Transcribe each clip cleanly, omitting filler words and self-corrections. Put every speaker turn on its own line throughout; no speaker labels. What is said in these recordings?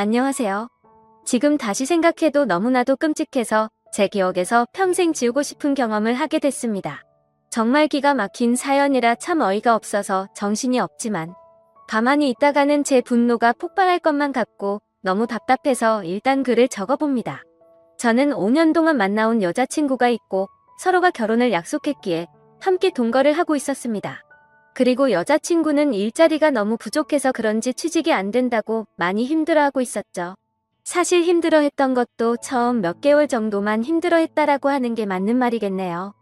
안녕하세요. 지금 다시 생각해도 너무나도 끔찍해서 제 기억에서 평생 지우고 싶은 경험을 하게 됐습니다. 정말 기가 막힌 사연이라 참 어이가 없어서 정신이 없지만 가만히 있다가는 제 분노가 폭발할 것만 같고 너무 답답해서 일단 글을 적어봅니다. 저는 5년 동안 만나온 여자친구가 있고 서로가 결혼을 약속했기에 함께 동거를 하고 있었습니다. 그리고 여자친구는 일자리가 너무 부족해서 그런지 취직이 안 된다고 많이 힘들어하고 있었죠. 사실 힘들어했던 것도 처음 몇 개월 정도만 힘들어했다라고 하는 게 맞는 말이겠네요.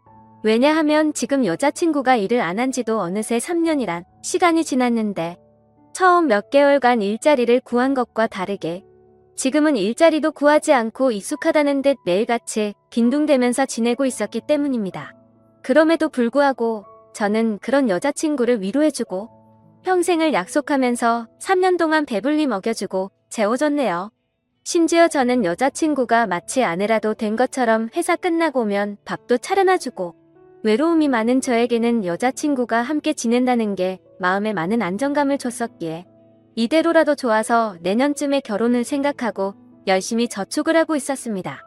왜냐하면 지금 여자친구가 일을 안 한 지도 어느새 3년이란 시간이 지났는데 처음 몇 개월간 일자리를 구한 것과 다르게 지금은 일자리도 구하지 않고 익숙하다는 듯 매일같이 빈둥대면서 지내고 있었기 때문입니다. 그럼에도 불구하고 저는 그런 여자친구를 위로해주고 평생을 약속하면서 3년 동안 배불리 먹여주고 재워줬네요. 심지어 저는 여자친구가 마치 아내라도 된 것처럼 회사 끝나고 오면 밥도 차려놔주고 외로움이 많은 저에게는 여자친구가 함께 지낸다는 게 마음에 많은 안정감을 줬었기에 이대로라도 좋아서 내년쯤에 결혼을 생각하고 열심히 저축을 하고 있었습니다.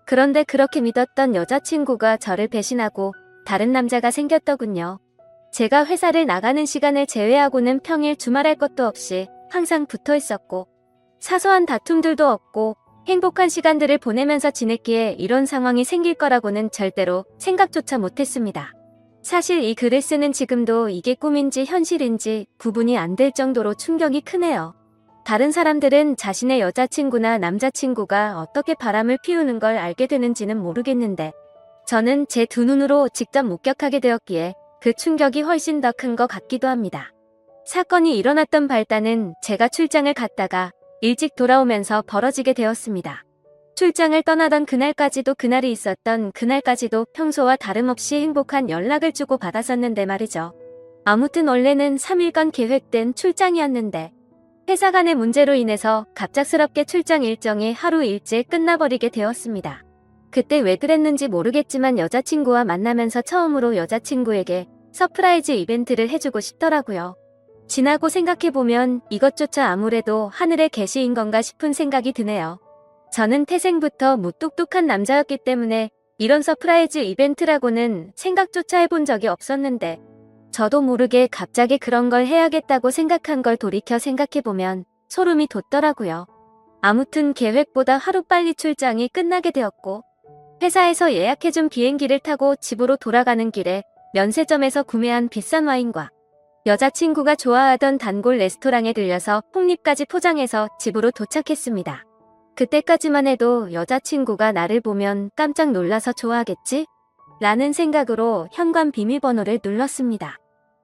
그런데 그렇게 믿었던 여자친구가 저를 배신하고 다른 남자가 생겼더군요. 제가 회사를 나가는 시간을 제외하고는 평일 주말할 것도 없이 항상 붙어 있었고 사소한 다툼들도 없고 행복한 시간들을 보내면서 지냈기에 이런 상황이 생길 거라고는 절대로 생각조차 못했습니다. 사실 이 글을 쓰는 지금도 이게 꿈인지 현실인지 구분이 안 될 정도로 충격이 크네요. 다른 사람들은 자신의 여자친구나 남자친구가 어떻게 바람을 피우는 걸 알게 되는지는 모르겠는데 저는 제 두 눈으로 직접 목격하게 되었기에 그 충격이 훨씬 더 큰 것 같기도 합니다. 사건이 일어났던 발단은 제가 출장을 갔다가 일찍 돌아오면서 벌어지게 되었습니다. 출장을 떠나던 그날까지도 그날이 있었던 그날까지도 평소와 다름없이 행복한 연락을 주고 받았었는데 말이죠. 아무튼 원래는 3일간 계획된 출장이었는데 회사 간의 문제로 인해서 갑작스럽게 출장 일정이 하루 일찍 끝나버리게 되었습니다. 그때 왜 그랬는지 모르겠지만 여자친구와 만나면서 처음으로 여자친구에게 서프라이즈 이벤트를 해주고 싶더라고요. 지나고 생각해보면 이것조차 아무래도 하늘의 계시인 건가 싶은 생각이 드네요. 저는 태생부터 무뚝뚝한 남자였기 때문에 이런 서프라이즈 이벤트라고는 생각조차 해본 적이 없었는데 저도 모르게 갑자기 그런 걸 해야겠다고 생각한 걸 돌이켜 생각해보면 소름이 돋더라고요. 아무튼 계획보다 하루빨리 출장이 끝나게 되었고 회사에서 예약해준 비행기를 타고 집으로 돌아가는 길에 면세점에서 구매한 비싼 와인과 여자친구가 좋아하던 단골 레스토랑에 들려서 폭립까지 포장해서 집으로 도착했습니다. 그때까지만 해도 여자친구가 나를 보면 깜짝 놀라서 좋아하겠지? 라는 생각으로 현관 비밀번호를 눌렀습니다.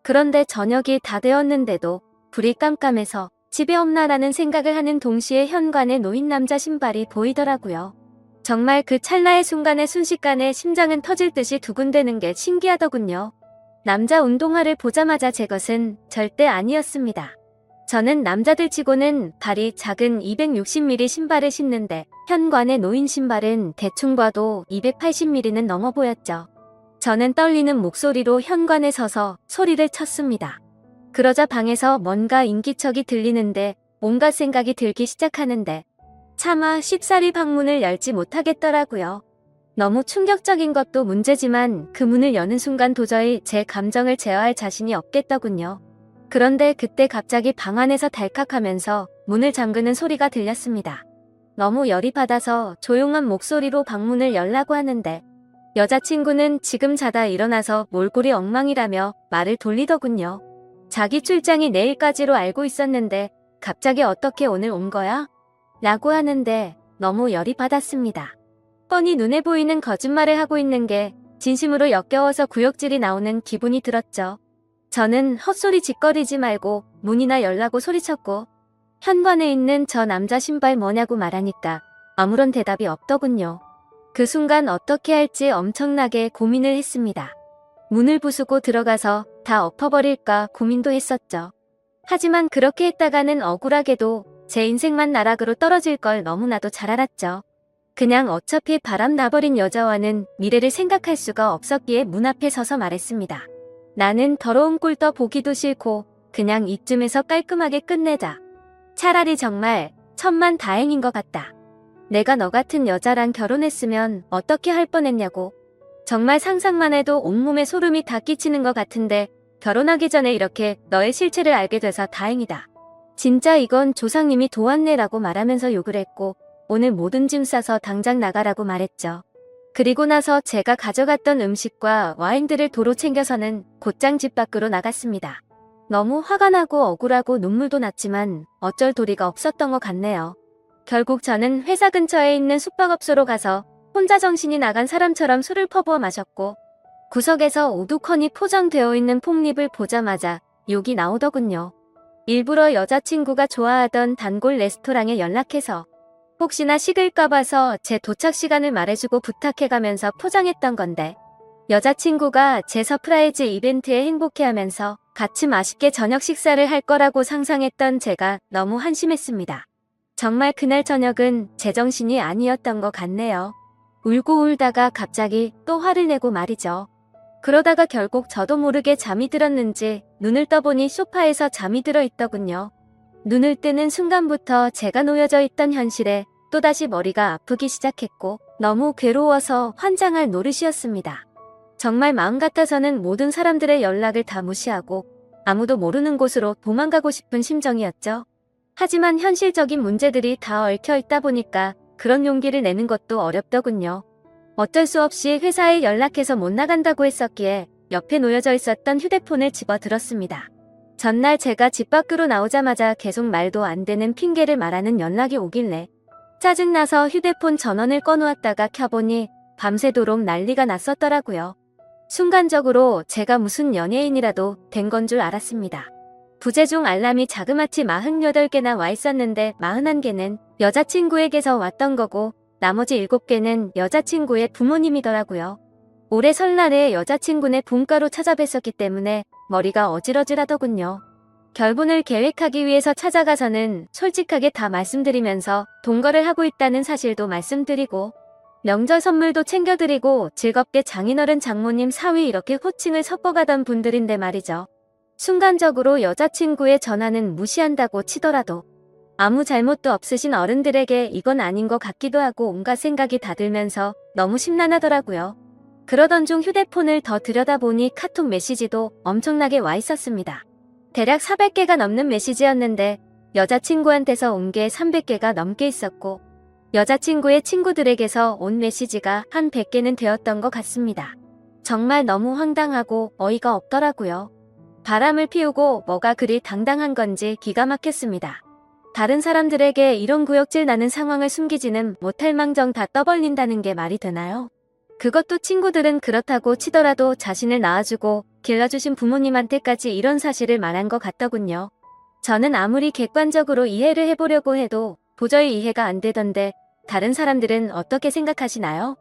그런데 저녁이 다 되었는데도 불이 깜깜해서 집에 없나라는 생각을 하는 동시에 현관에 놓인 남자 신발이 보이더라고요. 정말 그 찰나의 순간에 순식간에 심장은 터질 듯이 두근대는 게 신기하더군요. 남자 운동화를 보자마자 제 것은 절대 아니었습니다. 저는 남자들 치고는 발이 작은 260mm 신발을 신는데 현관에 놓인 신발은 대충 봐도 280mm는 넘어 보였죠. 저는 떨리는 목소리로 현관에 서서 소리를 쳤습니다. 그러자 방에서 뭔가 인기척이 들리는데 온갖 생각이 들기 시작하는데 차마 쉽사리 방문을 열지 못하겠더라고요. 너무 충격적인 것도 문제지만 그 문을 여는 순간 도저히 제 감정을 제어할 자신이 없겠더군요. 그런데 그때 갑자기 방 안에서 달칵하면서 문을 잠그는 소리가 들렸습니다. 너무 열이 받아서 조용한 목소리로 방문을 열라고 하는데 여자친구는 지금 자다 일어나서 몰골이 엉망이라며 말을 돌리더군요. 자기 출장이 내일까지로 알고 있었는데 갑자기 어떻게 오늘 온 거야? 라고 하는데 너무 열이 받았습니다. 뻔히 눈에 보이는 거짓말을 하고 있는 게 진심으로 역겨워서 구역질이 나오는 기분이 들었죠. 저는 헛소리 짓거리지 말고 문이나 열라고 소리쳤고 현관에 있는 저 남자 신발 뭐냐고 말하니까 아무런 대답이 없더군요. 그 순간 어떻게 할지 엄청나게 고민을 했습니다. 문을 부수고 들어가서 다 엎어버릴까 고민도 했었죠. 하지만 그렇게 했다가는 억울하게도 제 인생만 나락으로 떨어질 걸 너무나도 잘 알았죠. 그냥 어차피 바람 나버린 여자와는 미래를 생각할 수가 없었기에 문 앞에 서서 말했습니다. 나는 더러운 꼴 떠 보기도 싫고 그냥 이쯤에서 깔끔하게 끝내자. 차라리 정말 천만 다행인 것 같다. 내가 너 같은 여자랑 결혼했으면 어떻게 할 뻔했냐고. 정말 상상만 해도 온몸에 소름이 다 끼치는 것 같은데 결혼하기 전에 이렇게 너의 실체를 알게 돼서 다행이다. 진짜 이건 조상님이 도왔네라고 말하면서 욕을 했고 오늘 모든 짐 싸서 당장 나가라고 말했죠. 그리고 나서 제가 가져갔던 음식과 와인들을 도로 챙겨서는 곧장 집 밖으로 나갔습니다. 너무 화가 나고 억울하고 눈물도 났지만 어쩔 도리가 없었던 것 같네요. 결국 저는 회사 근처에 있는 숙박업소로 가서 혼자 정신이 나간 사람처럼 술을 퍼부어 마셨고 구석에서 오두커니 포장되어 있는 폭립을 보자마자 욕이 나오더군요. 일부러 여자친구가 좋아하던 단골 레스토랑에 연락해서 혹시나 식을까 봐서 제 도착 시간을 말해주고 부탁해가면서 포장했던 건데 여자친구가 제 서프라이즈 이벤트에 행복해하면서 같이 맛있게 저녁 식사를 할 거라고 상상했던 제가 너무 한심했습니다. 정말 그날 저녁은 제정신이 아니었던 것 같네요. 울고 울다가 갑자기 또 화를 내고 말이죠. 그러다가 결국 저도 모르게 잠이 들었는지 눈을 떠보니 소파에서 잠이 들어 있더군요. 눈을 뜨는 순간부터 제가 놓여져 있던 현실에 또다시 머리가 아프기 시작했고 너무 괴로워서 환장할 노릇이었습니다. 정말 마음 같아서는 모든 사람들의 연락을 다 무시하고 아무도 모르는 곳으로 도망가고 싶은 심정이었죠. 하지만 현실적인 문제들이 다 얽혀 있다 보니까 그런 용기를 내는 것도 어렵더군요. 어쩔 수 없이 회사에 연락해서 못 나간다고 했었기에 옆에 놓여져 있었던 휴대폰을 집어들었습니다. 전날 제가 집 밖으로 나오자마자 계속 말도 안 되는 핑계를 말하는 연락이 오길래 짜증나서 휴대폰 전원을 꺼놓았다가 켜보니 밤새도록 난리가 났었더라고요. 순간적으로 제가 무슨 연예인이라도 된 건 줄 알았습니다. 부재중 알람이 자그마치 48개나 와 있었는데 41개는 여자친구에게서 왔던 거고 나머지 7개는 여자친구의 부모님이더라고요. 올해 설날에 여자친구네 본가로 찾아뵀었기 때문에 머리가 어질어질하더군요. 결혼을 계획하기 위해서 찾아가서는 솔직하게 다 말씀드리면서 동거를 하고 있다는 사실도 말씀드리고 명절 선물도 챙겨드리고 즐겁게 장인어른 장모님 사위 이렇게 호칭을 섞어가던 분들인데 말이죠. 순간적으로 여자친구의 전화는 무시한다고 치더라도 아무 잘못도 없으신 어른들에게 이건 아닌 것 같기도 하고 온갖 생각이 다 들면서 너무 심란하더라고요. 그러던 중 휴대폰을 더 들여다보니 카톡 메시지도 엄청나게 와 있었습니다. 대략 400개가 넘는 메시지였는데 여자친구한테서 온 게 300개가 넘게 있었고 여자친구의 친구들에게서 온 메시지가 한 100개는 되었던 것 같습니다. 정말 너무 황당하고 어이가 없더라고요. 바람을 피우고 뭐가 그리 당당한 건지 기가 막혔습니다. 다른 사람들에게 이런 구역질 나는 상황을 숨기지는 못할 망정 다 떠벌린다는 게 말이 되나요? 그것도 친구들은 그렇다고 치더라도 자신을 낳아주고 길러주신 부모님한테까지 이런 사실을 말한 것 같더군요. 저는 아무리 객관적으로 이해를 해보려고 해도 도저히 이해가 안 되던데 다른 사람들은 어떻게 생각하시나요?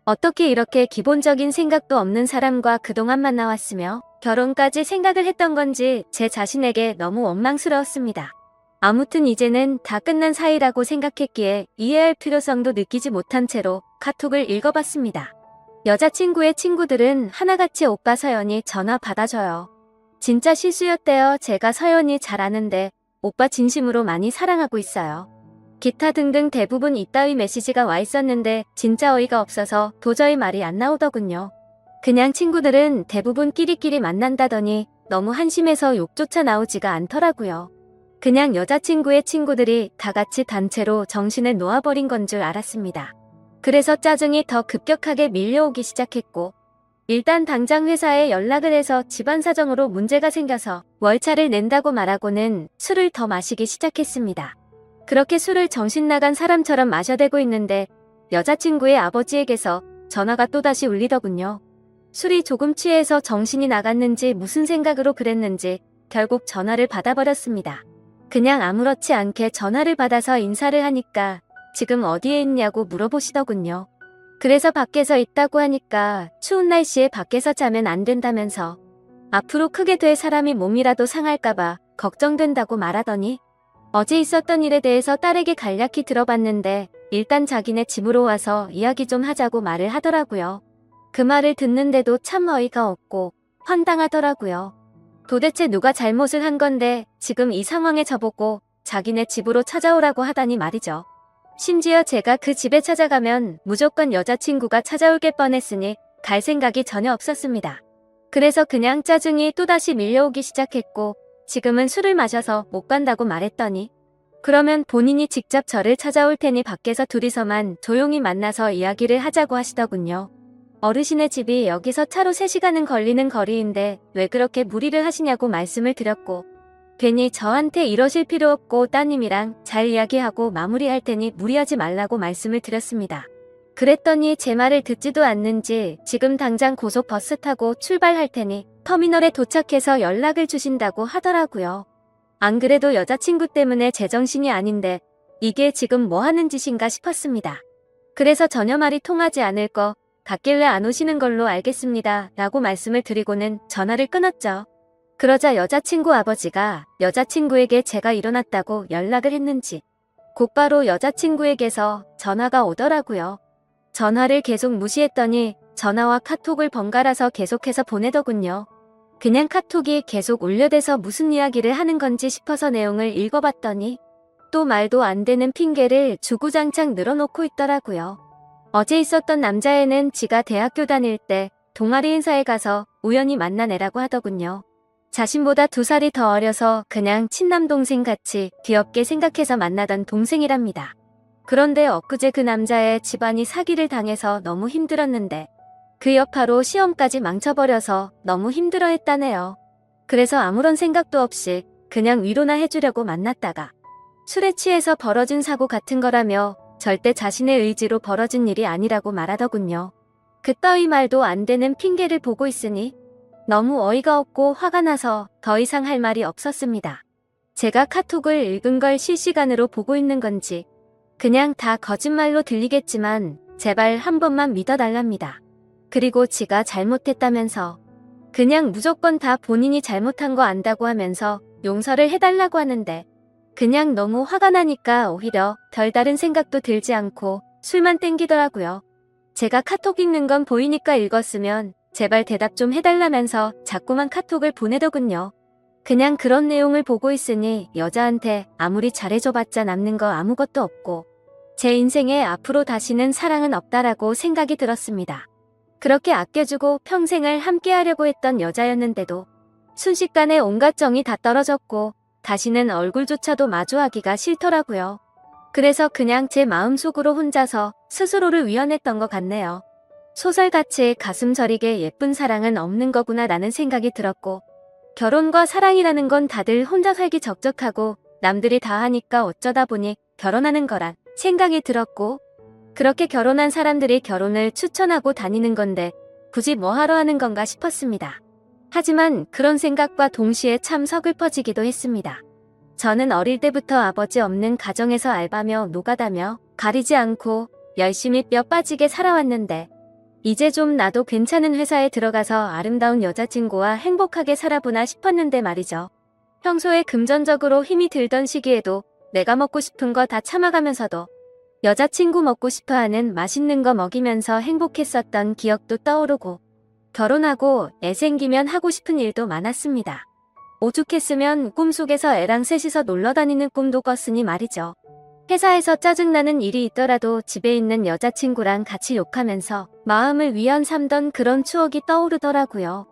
어떻게 이렇게 기본적인 생각도 없는 사람과 그동안 만나왔으며 결혼까지 생각을 했던 건지 제 자신에게 너무 원망스러웠습니다. 아무튼 이제는 다 끝난 사이라고 생각했기에 이해할 필요성도 느끼지 못한 채로 카톡을 읽어봤습니다. 여자친구의 친구들은 하나같이 오빠 서연이 전화 받아줘요. 진짜 실수였대요. 제가 서연이 잘 아는데 오빠 진심으로 많이 사랑하고 있어요. 기타 등등 대부분 이따위 메시지가 와 있었는데 진짜 어이가 없어서 도저히 말이 안 나오더군요. 그냥 친구들은 대부분 끼리끼리 만난다더니 너무 한심해서 욕조차 나오지가 않더라고요. 그냥 여자친구의 친구들이 다 같이 단체로 정신을 놓아버린 건 줄 알았습니다. 그래서 짜증이 더 급격하게 밀려오기 시작했고 일단 당장 회사에 연락을 해서 집안 사정으로 문제가 생겨서 월차를 낸다고 말하고는 술을 더 마시기 시작했습니다. 그렇게 술을 정신 나간 사람처럼 마셔대고 있는데 여자친구의 아버지에게서 전화가 또다시 울리더군요. 술이 조금 취해서 정신이 나갔는지 무슨 생각으로 그랬는지 결국 전화를 받아버렸습니다. 그냥 아무렇지 않게 전화를 받아서 인사를 하니까 지금 어디에 있냐고 물어보시더군요. 그래서 밖에서 있다고 하니까 추운 날씨에 밖에서 자면 안 된다면서 앞으로 크게 될 사람이 몸이라도 상할까봐 걱정된다고 말하더니 어제 있었던 일에 대해서 딸에게 간략히 들어봤는데 일단 자기네 집으로 와서 이야기 좀 하자고 말을 하더라고요. 그 말을 듣는데도 참 어이가 없고 황당하더라고요. 도대체 누가 잘못을 한 건데 지금 이 상황에 저보고 자기네 집으로 찾아오라고 하다니 말이죠. 심지어 제가 그 집에 찾아가면 무조건 여자친구가 찾아올 게 뻔했으니 갈 생각이 전혀 없었습니다. 그래서 그냥 짜증이 또다시 밀려오기 시작했고 지금은 술을 마셔서 못 간다고 말했더니 그러면 본인이 직접 저를 찾아올 테니 밖에서 둘이서만 조용히 만나서 이야기를 하자고 하시더군요. 어르신의 집이 여기서 차로 3시간은 걸리는 거리인데 왜 그렇게 무리를 하시냐고 말씀을 드렸고 괜히 저한테 이러실 필요 없고 따님이랑 잘 이야기하고 마무리할 테니 무리하지 말라고 말씀을 드렸습니다. 그랬더니 제 말을 듣지도 않는지 지금 당장 고속버스 타고 출발할 테니 터미널에 도착해서 연락을 주신다고 하더라고요. 안 그래도 여자친구 때문에 제정신이 아닌데 이게 지금 뭐 하는 짓인가 싶었습니다. 그래서 전혀 말이 통하지 않을 것 같길래 안 오시는 걸로 알겠습니다 라고 말씀을 드리고는 전화를 끊었죠. 그러자 여자친구 아버지가 여자친구에게 제가 일어났다고 연락을 했는지 곧바로 여자친구에게서 전화가 오더라고요. 전화를 계속 무시했더니 전화와 카톡을 번갈아서 계속해서 보내더군요. 그냥 카톡이 계속 울려대서 무슨 이야기를 하는 건지 싶어서 내용을 읽어봤더니 또 말도 안 되는 핑계를 주구장창 늘어놓고 있더라고요. 어제 있었던 남자애는 지가 대학교 다닐 때 동아리 행사에 가서 우연히 만난 애라고 하더군요. 자신보다 2살이 더 어려서 그냥 친남동생 같이 귀엽게 생각해서 만나던 동생이랍니다. 그런데 엊그제 그 남자의 집안이 사기를 당해서 너무 힘들었는데 그 여파로 시험까지 망쳐버려서 너무 힘들어했다네요. 그래서 아무런 생각도 없이 그냥 위로나 해주려고 만났다가 술에 취해서 벌어진 사고 같은 거라며 절대 자신의 의지로 벌어진 일이 아니라고 말하더군요. 그따위 말도 안 되는 핑계를 보고 있으니 너무 어이가 없고 화가 나서 더 이상 할 말이 없었습니다. 제가 카톡을 읽은 걸 실시간으로 보고 있는 건지 그냥 다 거짓말로 들리겠지만 제발 한 번만 믿어달랍니다. 그리고 지가 잘못했다면서 그냥 무조건 다 본인이 잘못한 거 안다고 하면서 용서를 해달라고 하는데 그냥 너무 화가 나니까 오히려 별다른 생각도 들지 않고 술만 땡기더라고요. 제가 카톡 읽는 건 보이니까 읽었으면 제발 대답 좀 해달라면서 자꾸만 카톡을 보내더군요. 그냥 그런 내용을 보고 있으니 여자한테 아무리 잘해줘봤자 남는 거 아무것도 없고 제 인생에 앞으로 다시는 사랑은 없다라고 생각이 들었습니다. 그렇게 아껴주고 평생을 함께하려고 했던 여자였는데도 순식간에 온갖 정이 다 떨어졌고 다시는 얼굴조차도 마주하기가 싫더라고요. 그래서 그냥 제 마음속으로 혼자서 스스로를 위안했던 것 같네요. 소설같이 가슴 저리게 예쁜 사랑은 없는 거구나 라는 생각이 들었고 결혼과 사랑이라는 건 다들 혼자 살기 적적하고 남들이 다 하니까 어쩌다 보니 결혼하는 거란 생각이 들었고 그렇게 결혼한 사람들이 결혼을 추천하고 다니는 건데 굳이 뭐 하러 하는 건가 싶었습니다. 하지만 그런 생각과 동시에 참 서글퍼지기도 했습니다. 저는 어릴 때부터 아버지 없는 가정에서 알바며 노가다며 가리지 않고 열심히 뼈 빠지게 살아왔는데 이제 좀 나도 괜찮은 회사에 들어가서 아름다운 여자친구와 행복하게 살아보나 싶었는데 말이죠. 평소에 금전적으로 힘이 들던 시기에도 내가 먹고 싶은 거 다 참아가면서도 여자친구 먹고 싶어하는 맛있는 거 먹이면서 행복했었던 기억도 떠오르고 결혼하고 애 생기면 하고 싶은 일도 많았습니다. 오죽했으면 꿈속에서 애랑 셋이서 놀러다니는 꿈도 꿨으니 말이죠. 회사에서 짜증나는 일이 있더라도 집에 있는 여자친구랑 같이 욕하면서 마음을 위안 삼던 그런 추억이 떠오르더라고요.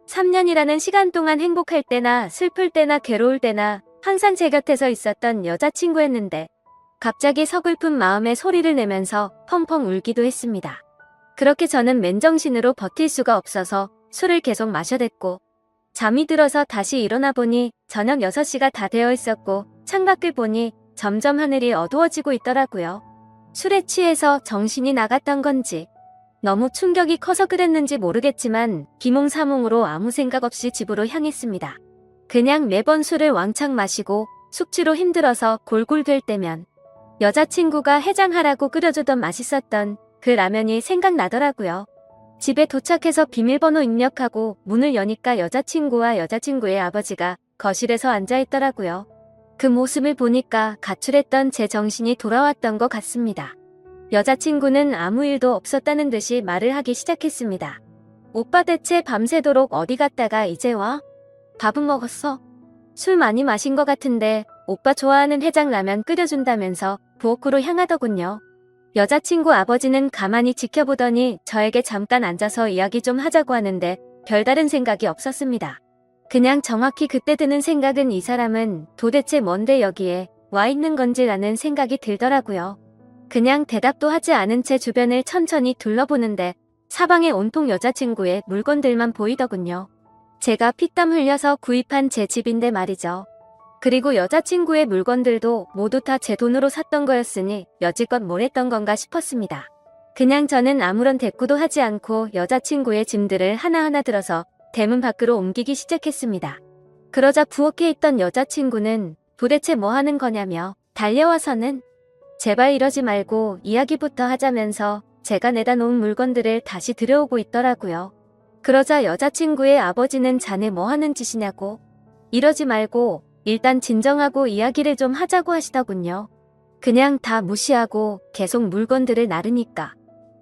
3년이라는 시간 동안 행복할 때나 슬플 때나 괴로울 때나 항상 제 곁에서 있었던 여자친구였는데 갑자기 서글픈 마음에 소리를 내면서 펑펑 울기도 했습니다. 그렇게 저는 맨정신으로 버틸 수가 없어서 술을 계속 마셔댔고 잠이 들어서 다시 일어나 보니 저녁 6시가 다 되어 있었고 창밖을 보니 점점 하늘이 어두워지고 있더라고요. 술에 취해서 정신이 나갔던 건지 너무 충격이 커서 그랬는지 모르겠지만 기몽사몽으로 아무 생각 없이 집으로 향했습니다. 그냥 매번 술을 왕창 마시고 숙취로 힘들어서 골골 될 때면 여자친구가 해장하라고 끓여주던 맛있었던 그 라면이 생각나더라고요. 집에 도착해서 비밀번호 입력하고 문을 여니까 여자친구와 여자친구의 아버지가 거실에서 앉아있더라고요. 그 모습을 보니까 가출했던 제 정신이 돌아왔던 것 같습니다. 여자친구는 아무 일도 없었다는 듯이 말을 하기 시작했습니다. 오빠 대체 밤새도록 어디 갔다가 이제 와? 밥은 먹었어? 술 많이 마신 것 같은데 오빠 좋아하는 해장라면 끓여준다면서 부엌으로 향하더군요. 여자친구 아버지는 가만히 지켜보더니 저에게 잠깐 앉아서 이야기 좀 하자고 하는데 별다른 생각이 없었습니다. 그냥 정확히 그때 드는 생각은 이 사람은 도대체 뭔데 여기에 와 있는 건지라는 생각이 들더라고요. 그냥 대답도 하지 않은 채 주변을 천천히 둘러보는데 사방에 온통 여자친구의 물건들만 보이더군요. 제가 피땀 흘려서 구입한 제 집인데 말이죠. 그리고 여자친구의 물건들도 모두 다 제 돈으로 샀던 거였으니 여지껏 뭘 했던 건가 싶었습니다. 그냥 저는 아무런 대꾸도 하지 않고 여자친구의 짐들을 하나하나 들어서 대문 밖으로 옮기기 시작했습니다. 그러자 부엌에 있던 여자친구는 도대체 뭐 하는 거냐며 달려와서는 제발 이러지 말고 이야기부터 하자면서 제가 내다 놓은 물건들을 다시 들여오고 있더라고요. 그러자 여자친구의 아버지는 자네 뭐 하는 짓이냐고 이러지 말고 일단 진정하고 이야기를 좀 하자고 하시더군요. 그냥 다 무시하고 계속 물건들을 나르니까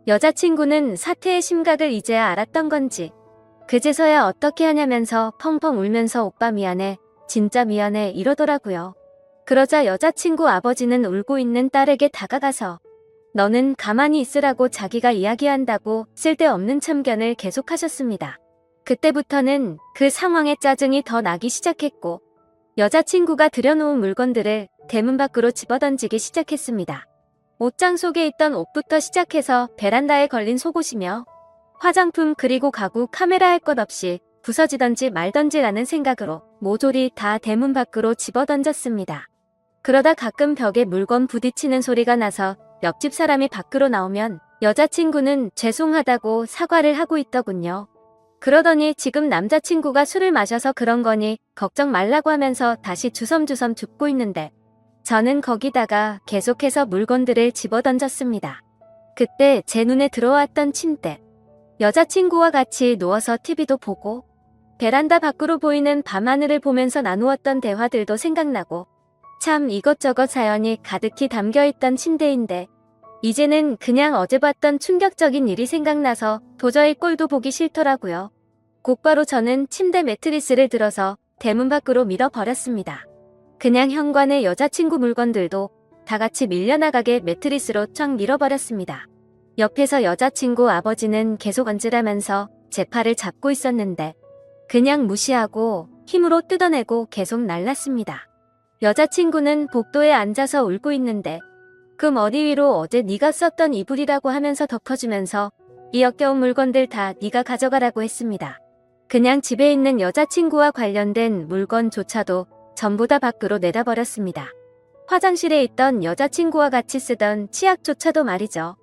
여자친구는 사태의 심각을 이제야 알았던 건지 그제서야 어떻게 하냐면서 펑펑 울면서 오빠 미안해, 진짜 미안해 이러더라고요. 그러자 여자친구 아버지는 울고 있는 딸에게 다가가서 너는 가만히 있으라고 자기가 이야기한다고 쓸데없는 참견을 계속하셨습니다. 그때부터는 그 상황에 짜증이 더 나기 시작했고 여자친구가 들여놓은 물건들을 대문 밖으로 집어던지기 시작했습니다. 옷장 속에 있던 옷부터 시작해서 베란다에 걸린 속옷이며 화장품 그리고 가구 카메라 할 것 없이 부서지던지 말던지라는 생각으로 모조리 다 대문 밖으로 집어던졌습니다. 그러다 가끔 벽에 물건 부딪히는 소리가 나서 옆집 사람이 밖으로 나오면 여자친구는 죄송하다고 사과를 하고 있더군요. 그러더니 지금 남자친구가 술을 마셔서 그런 거니 걱정 말라고 하면서 다시 주섬주섬 줍고 있는데 저는 거기다가 계속해서 물건들을 집어던졌습니다. 그때 제 눈에 들어왔던 침대. 여자친구와 같이 누워서 TV도 보고 베란다 밖으로 보이는 밤하늘을 보면서 나누었던 대화들도 생각나고 참 이것저것 사연이 가득히 담겨있던 침대인데 이제는 그냥 어제 봤던 충격적인 일이 생각나서 도저히 꼴도 보기 싫더라고요. 곧바로 저는 침대 매트리스를 들어서 대문 밖으로 밀어버렸습니다. 그냥 현관의 여자친구 물건들도 다 같이 밀려나가게 매트리스로 쫙 밀어버렸습니다. 옆에서 여자친구 아버지는 계속 앉으라면서 제 팔을 잡고 있었는데 그냥 무시하고 힘으로 뜯어내고 계속 날랐습니다. 여자친구는 복도에 앉아서 울고 있는데 그 머리 위로 어제 네가 썼던 이불이라고 하면서 덮어주면서 이 역겨운 물건들 다 네가 가져가라고 했습니다. 그냥 집에 있는 여자친구와 관련된 물건조차도 전부 다 밖으로 내다버렸습니다. 화장실에 있던 여자친구와 같이 쓰던 치약조차도 말이죠.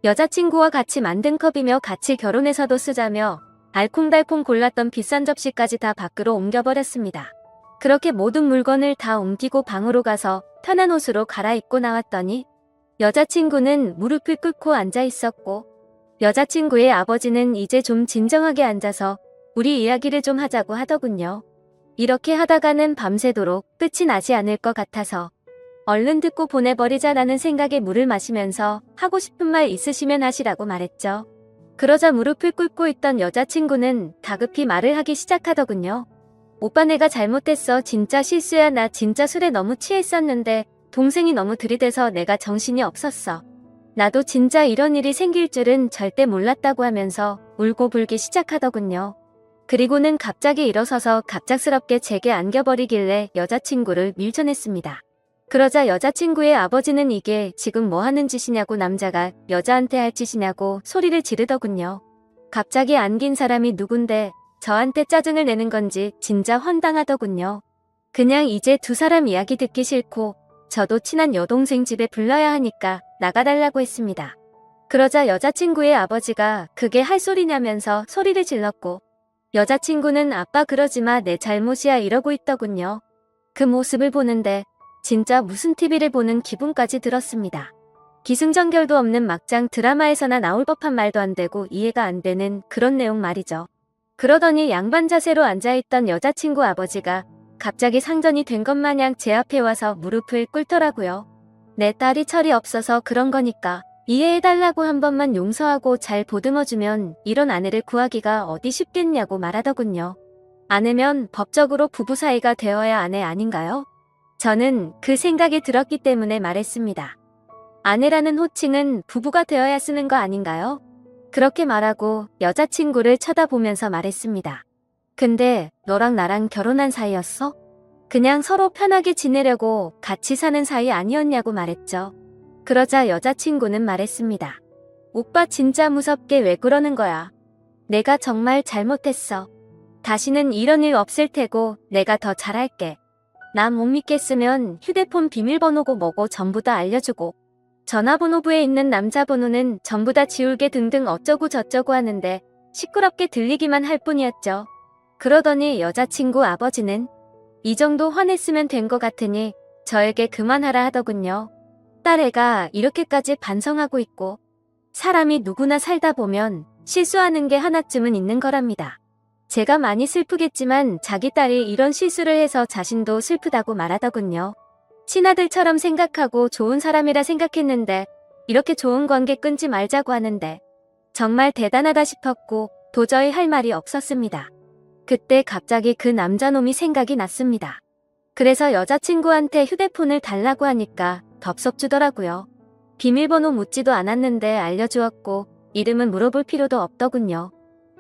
여자친구와 같이 만든 컵이며 같이 결혼해서도 쓰자며 알콩달콩 골랐던 비싼 접시까지 다 밖으로 옮겨버렸습니다. 그렇게 모든 물건을 다 옮기고 방으로 가서 편한 옷으로 갈아입고 나왔더니 여자친구는 무릎을 꿇고 앉아 있었고 여자친구의 아버지는 이제 좀 진정하게 앉아서 우리 이야기를 좀 하자고 하더군요. 이렇게 하다가는 밤새도록 끝이 나지 않을 것 같아서 얼른 듣고 보내버리자라는 생각에 물을 마시면서 하고 싶은 말 있으시면 하시라고 말했죠. 그러자 무릎을 꿇고 있던 여자친구는 다급히 말을 하기 시작하더군요. 오빠 내가 잘못했어. 진짜 실수야. 나 진짜 술에 너무 취했었는데 동생이 너무 들이대서 내가 정신이 없었어. 나도 진짜 이런 일이 생길 줄은 절대 몰랐다고 하면서 울고 불기 시작하더군요. 그리고는 갑자기 일어서서 갑작스럽게 제게 안겨버리길래 여자친구를 밀쳐냈습니다. 그러자 여자친구의 아버지는 이게 지금 뭐 하는 짓이냐고 남자가 여자한테 할 짓이냐고 소리를 지르더군요. 갑자기 안긴 사람이 누군데 저한테 짜증을 내는 건지 진짜 황당하더군요. 그냥 이제 두 사람 이야기 듣기 싫고 저도 친한 여동생 집에 불러야 하니까 나가달라고 했습니다. 그러자 여자친구의 아버지가 그게 할 소리냐면서 소리를 질렀고 여자친구는 아빠 그러지마 내 잘못이야 이러고 있더군요. 그 모습을 보는데 진짜 무슨 TV를 보는 기분까지 들었습니다. 기승전결도 없는 막장 드라마에서나 나올 법한 말도 안 되고 이해가 안 되는 그런 내용 말이죠. 그러더니 양반 자세로 앉아있던 여자친구 아버지가 갑자기 상전이 된 것 마냥 제 앞에 와서 무릎을 꿇더라고요. 내 딸이 철이 없어서 그런 거니까 이해해달라고 한 번만 용서하고 잘 보듬어주면 이런 아내를 구하기가 어디 쉽겠냐고 말하더군요. 아내면 법적으로 부부 사이가 되어야 아내 아닌가요? 저는 그 생각이 들었기 때문에 말했습니다. 아내라는 호칭은 부부가 되어야 쓰는 거 아닌가요? 그렇게 말하고 여자친구를 쳐다보면서 말했습니다. 근데 너랑 나랑 결혼한 사이였어? 그냥 서로 편하게 지내려고 같이 사는 사이 아니었냐고 말했죠. 그러자 여자친구는 말했습니다. 오빠 진짜 무섭게 왜 그러는 거야? 내가 정말 잘못했어. 다시는 이런 일 없을 테고 내가 더 잘할게. 나 못 믿겠으면 휴대폰 비밀번호고 뭐고 전부 다 알려주고 전화번호부에 있는 남자 번호는 전부 다 지울게 등등 어쩌고 저쩌고 하는데 시끄럽게 들리기만 할 뿐이었죠. 그러더니 여자친구 아버지는 이 정도 화냈으면 된 것 같으니 저에게 그만하라 하더군요. 딸애가 이렇게까지 반성하고 있고 사람이 누구나 살다 보면 실수하는 게 하나쯤은 있는 거랍니다. 제가 많이 슬프겠지만 자기 딸이 이런 실수를 해서 자신도 슬프다고 말하더군요. 친아들처럼 생각하고 좋은 사람이라 생각했는데 이렇게 좋은 관계 끊지 말자고 하는데 정말 대단하다 싶었고 도저히 할 말이 없었습니다. 그때 갑자기 그 남자놈이 생각이 났습니다. 그래서 여자친구한테 휴대폰을 달라고 하니까 덥석 주더라고요. 비밀번호 묻지도 않았는데 알려주었고 이름은 물어볼 필요도 없더군요.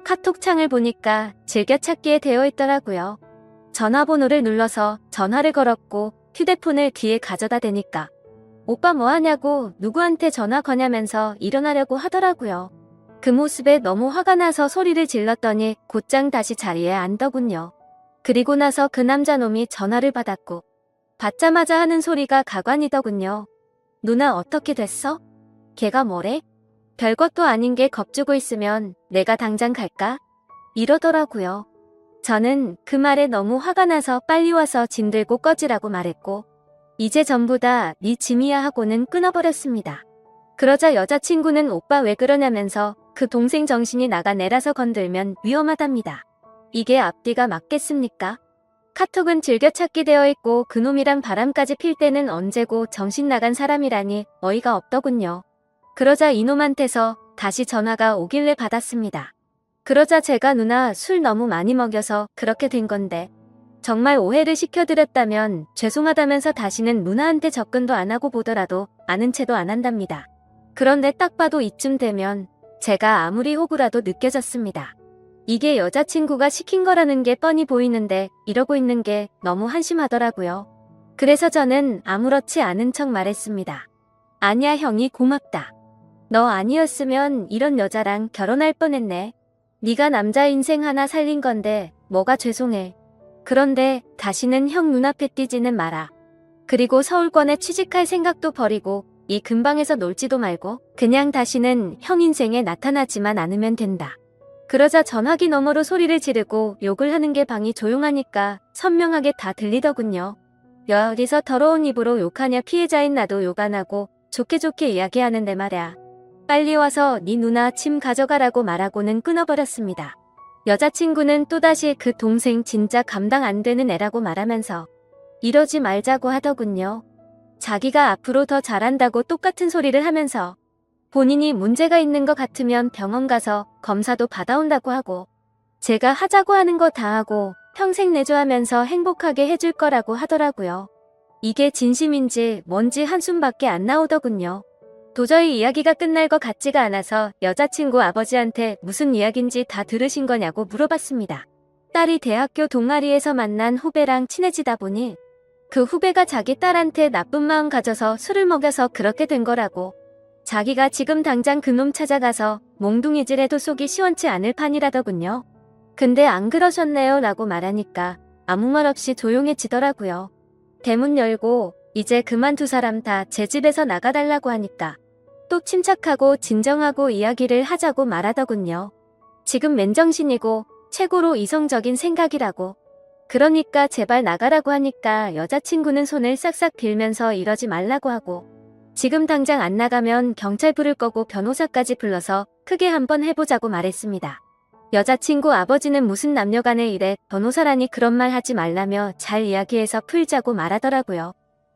카톡창을 보니까 즐겨찾기에 되어 있더라고요. 전화번호를 눌러서 전화를 걸었고 휴대폰을 뒤에 가져다 대니까 오빠 뭐하냐고 누구한테 전화 거냐면서 일어나려고 하더라고요. 그 모습에 너무 화가 나서 소리를 질렀더니 곧장 다시 자리에 앉더군요. 그리고 나서 그 남자놈이 전화를 받았고 받자마자 하는 소리가 가관이더군요. 누나 어떻게 됐어? 걔가 뭐래? 별것도 아닌 게 겁주고 있으면 내가 당장 갈까? 이러더라고요. 저는 그 말에 너무 화가 나서 빨리 와서 짐 들고 꺼지라고 말했고 이제 전부 다 네 짐이야 하고는 끊어버렸습니다. 그러자 여자친구는 오빠 왜 그러냐면서 그 동생 정신이 나간 애라서 건들면 위험하답니다. 이게 앞뒤가 맞겠습니까? 카톡은 즐겨찾기 되어 있고 그놈이랑 바람까지 필 때는 언제고 정신 나간 사람이라니 어이가 없더군요. 그러자 이놈한테서 다시 전화가 오길래 받았습니다. 그러자 제가 누나 술 너무 많이 먹여서 그렇게 된 건데 정말 오해를 시켜드렸다면 죄송하다면서 다시는 누나한테 접근도 안 하고 보더라도 아는 체도 안 한답니다. 그런데 딱 봐도 이쯤 되면 제가 아무리 호구라도 느껴졌습니다. 이게 여자친구가 시킨 거라는 게 뻔히 보이는데 이러고 있는 게 너무 한심하더라고요. 그래서 저는 아무렇지 않은 척 말했습니다. 아니야 형이 고맙다. 너 아니었으면 이런 여자랑 결혼할 뻔했네. 네가 남자 인생 하나 살린 건데 뭐가 죄송해. 그런데 다시는 형 눈앞에 띄지는 마라. 그리고 서울권에 취직할 생각도 버리고 이 근방에서 놀지도 말고 그냥 다시는 형 인생에 나타나지만 않으면 된다. 그러자 전화기 너머로 소리를 지르고 욕을 하는 게 방이 조용하니까 선명하게 다 들리더군요. 어디서 더러운 입으로 욕하냐 피해자인 나도 욕 안 하고 좋게 좋게 이야기하는데 말야. 빨리 와서 네 누나 짐 가져가라고 말하고는 끊어버렸습니다. 여자친구는 또다시 그 동생 진짜 감당 안 되는 애라고 말하면서 이러지 말자고 하더군요. 자기가 앞으로 더 잘한다고 똑같은 소리를 하면서 본인이 문제가 있는 것 같으면 병원 가서 검사도 받아온다고 하고 제가 하자고 하는 거 다 하고 평생 내조하면서 행복하게 해줄 거라고 하더라고요. 이게 진심인지 뭔지 한숨밖에 안 나오더군요. 도저히 이야기가 끝날 것 같지가 않아서 여자친구 아버지한테 무슨 이야기인지 다 들으신 거냐고 물어봤습니다. 딸이 대학교 동아리에서 만난 후배랑 친해지다 보니 그 후배가 자기 딸한테 나쁜 마음 가져서 술을 먹여서 그렇게 된 거라고. 자기가 지금 당장 그놈 찾아가서 몽둥이질해도 속이 시원치 않을 판이라더군요. 근데 안 그러셨네요 라고 말하니까 아무 말 없이 조용해지더라고요. 대문 열고 이제 그만 두 사람 다 제 집에서 나가달라고 하니까 또 침착하고 진정하고 이야기를 하자고 말하더군요. 지금 맨정신이고 최고로 이성적인 생각이라고. 그러니까 제발 나가라고 하니까 여자친구는 손을 싹싹 빌면서 이러지 말라고 하고 지금 당장 안 나가면 경찰 부를 거고 변호사까지 불러서 크게 한번 해보자고 말했습니다. 여자친구 아버지는 무슨 남녀간의 일에 변호사라니 그런 말 하지 말라며 잘 이야기해서 풀자고 말하더라고요.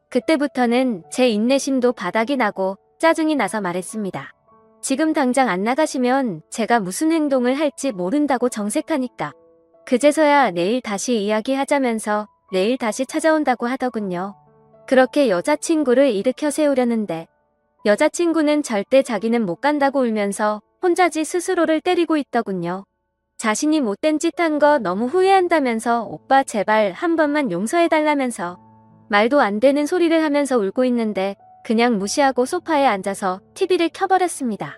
그때부터는 제 인내심도 바닥이 나고 짜증이 나서 말했습니다. 지금 당장 안 나가시면 제가 무슨 행동을 할지 모른다고 정색하니까 그제서야 내일 다시 이야기하자면서 내일 다시 찾아온다고 하더군요. 그렇게 여자친구를 일으켜 세우려는데 여자친구는 절대 자기는 못 간다고 울면서 혼자지 스스로를 때리고 있더군요. 자신이 못된 짓 한 거 너무 후회한다면서 오빠 제발 한 번만 용서해달라면서 말도 안 되는 소리를 하면서 울고 있는데 그냥 무시하고 소파에 앉아서 TV를 켜버렸습니다.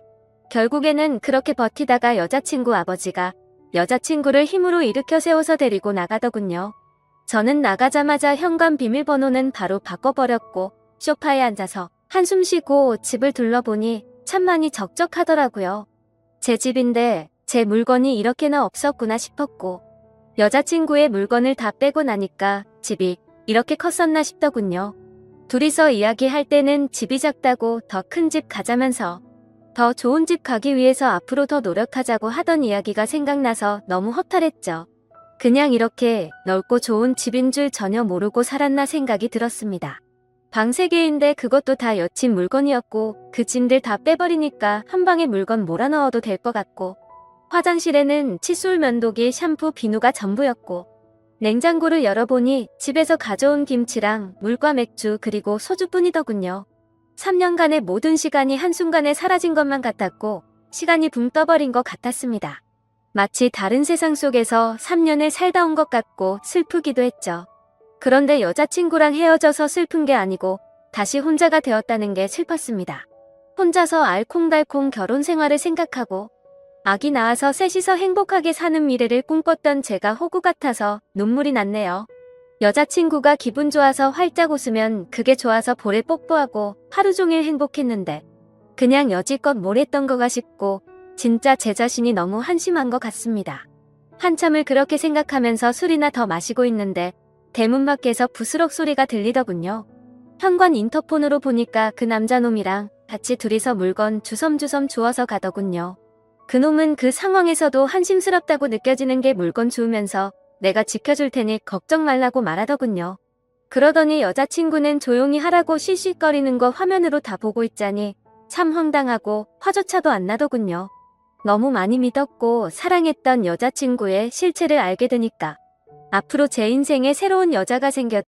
결국에는 그렇게 버티다가 여자친구 아버지가 여자친구를 힘으로 일으켜 세워서 데리고 나가더군요. 저는 나가자마자 현관 비밀번호는 바로 바꿔버렸고 소파에 앉아서 한숨 쉬고 집을 둘러보니 참 많이 적적하더라고요. 제 집인데 제 물건이 이렇게나 없었구나 싶었고 여자친구의 물건을 다 빼고 나니까 집이 이렇게 컸었나 싶더군요. 둘이서 이야기할 때는 집이 작다고 더 큰 집 가자면서 더 좋은 집 가기 위해서 앞으로 더 노력하자고 하던 이야기가 생각나서 너무 허탈했죠. 그냥 이렇게 넓고 좋은 집인 줄 전혀 모르고 살았나 생각이 들었습니다. 방 3개인데 그것도 다 여친 물건이었고 그 짐들 다 빼버리니까 한 방에 물건 몰아넣어도 될 것 같고 화장실에는 칫솔, 면도기, 샴푸, 비누가 전부였고 냉장고를 열어보니 집에서 가져온 김치랑 물과 맥주 그리고 소주뿐이더군요. 3년간의 모든 시간이 한순간에 사라진 것만 같았고 시간이 붕 떠버린 것 같았습니다. 마치 다른 세상 속에서 3년을 살다 온 것 같고 슬프기도 했죠. 그런데 여자친구랑 헤어져서 슬픈 게 아니고 다시 혼자가 되었다는 게 슬펐습니다. 혼자서 알콩달콩 결혼 생활을 생각하고 아기 낳아서 셋이서 행복하게 사는 미래를 꿈꿨던 제가 호구 같아서 눈물이 났네요. 여자친구가 기분 좋아서 활짝 웃으면 그게 좋아서 볼에 뽀뽀하고 하루 종일 행복했는데 그냥 여지껏 뭘 했던 거가 싶고 진짜 제 자신이 너무 한심한 것 같습니다. 한참을 그렇게 생각하면서 술이나 더 마시고 있는데 대문 밖에서 부스럭 소리가 들리더군요. 현관 인터폰으로 보니까 그 남자놈이랑 같이 둘이서 물건 주섬주섬 주워서 가더군요. 그놈은 그 상황에서도 한심스럽다고 느껴지는 게 물건 주우면서 내가 지켜줄 테니 걱정 말라고 말하더군요. 그러더니 여자친구는 조용히 하라고 씩씩거리는 거 화면으로 다 보고 있자니 참 황당하고 화조차도 안 나더군요. 너무 많이 믿었고 사랑했던 여자친구의 실체를 알게 되니까 앞으로 제 인생에 새로운 여자가 생겼